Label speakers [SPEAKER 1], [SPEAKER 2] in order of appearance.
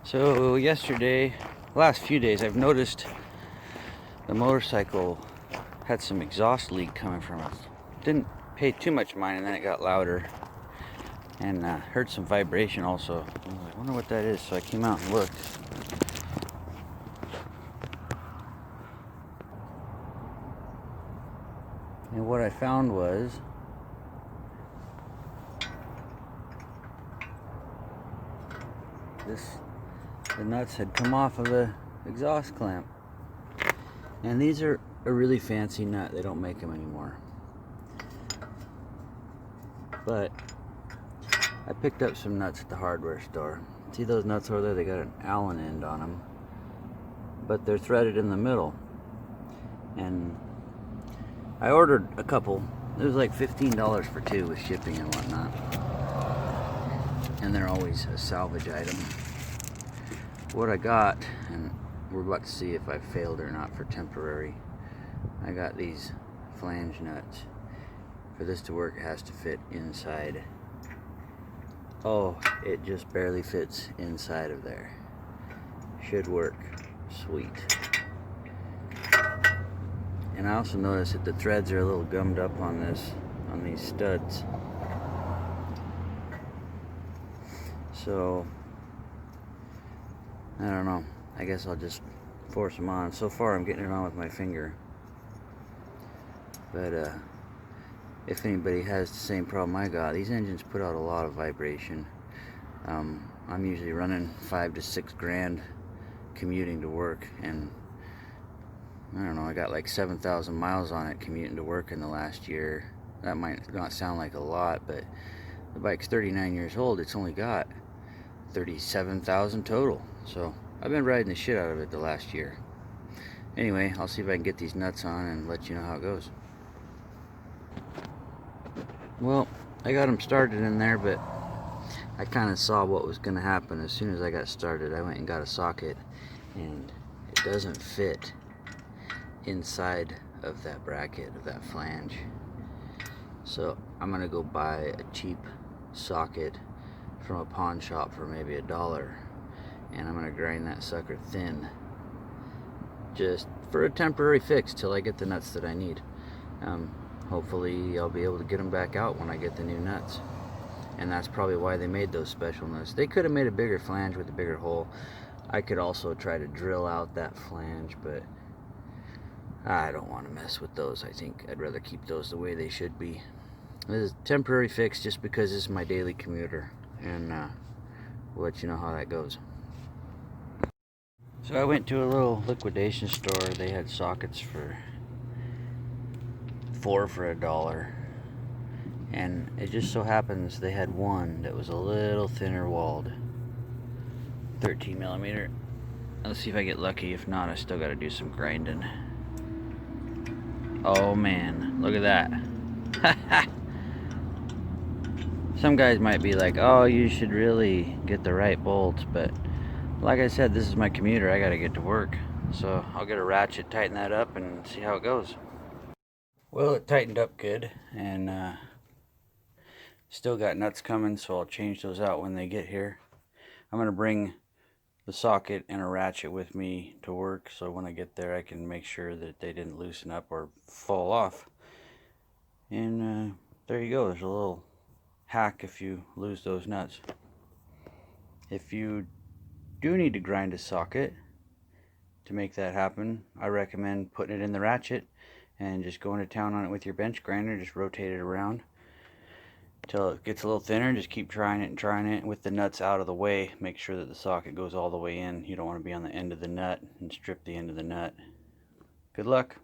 [SPEAKER 1] So yesterday, last few days, I've noticed the motorcycle had some exhaust leak coming from it. Didn't pay too much mind, and then it got louder and heard some vibration also. I wonder what that is, so I came out and looked. And what I found was the nuts had come off of the exhaust clamp. And these are a really fancy nut. They don't make them anymore. But I picked up some nuts at the hardware store. See those nuts over there? They got an Allen end on them, but they're threaded in the middle. And I ordered a couple. It was like $15 for two with shipping and whatnot. And they're always a salvage item. What I got, and we're about to see if I failed or not for temporary. I got these flange nuts. For this to work, it has to fit inside. Oh, it just barely fits inside of there. Should work. Sweet. And I also noticed that the threads are a little gummed up on these studs. So, I don't know. I guess I'll just force them on. So far, I'm getting it on with my finger. But, if anybody has the same problem I got, these engines put out a lot of vibration. I'm usually running 5 to 6 grand commuting to work, and I don't know, I got like 7,000 miles on it commuting to work in the last year. That might not sound like a lot, but the bike's 39 years old. It's only got 37,000 total. So I've been riding the shit out of it the last year. Anyway, I'll see if I can get these nuts on and let you know how it goes. Well, I got them started in there, but I kind of saw what was going to happen. As soon as I got started, I went and got a socket, and it doesn't fit inside of that bracket, of that flange. So I'm going to go buy a cheap socket from a pawn shop for maybe $1, and I'm going to grind that sucker thin just for a temporary fix till I get the nuts that I need. Hopefully I'll be able to get them back out when I get the new nuts. And that's probably why they made those special nuts. They could have made a bigger flange with a bigger hole. I could also try to drill out that flange, but I don't want to mess with those. I think I'd rather keep those the way they should be. This is a temporary fix just because this is my daily commuter, and we'll let you know how that goes. So I went to a little liquidation store. They had sockets for 4 for $1, and it just so happens they had one that was a little thinner walled, 13 millimeter. Let's see if I get lucky. If not, I still got to do some grinding. Oh man, look at that. Some guys might be like, oh, you should really get the right bolts, but like I said, this is my commuter. I gotta get to work, so I'll get a ratchet, tighten that up, and see how it goes. Well, it tightened up good, and still got nuts coming, so I'll change those out when they get here. I'm gonna bring the socket and a ratchet with me to work, so when I get there I can make sure that they didn't loosen up or fall off. And there you go. There's a little hack if you lose those nuts. If you do need to grind a socket to make that happen, I recommend putting it in the ratchet and just going to town on it with your bench grinder. Just rotate it around until it gets a little thinner. Just keep trying it and trying it with the nuts out of the way. Make sure that the socket goes all the way in. You don't want to be on the end of the nut and strip the end of the nut. Good luck.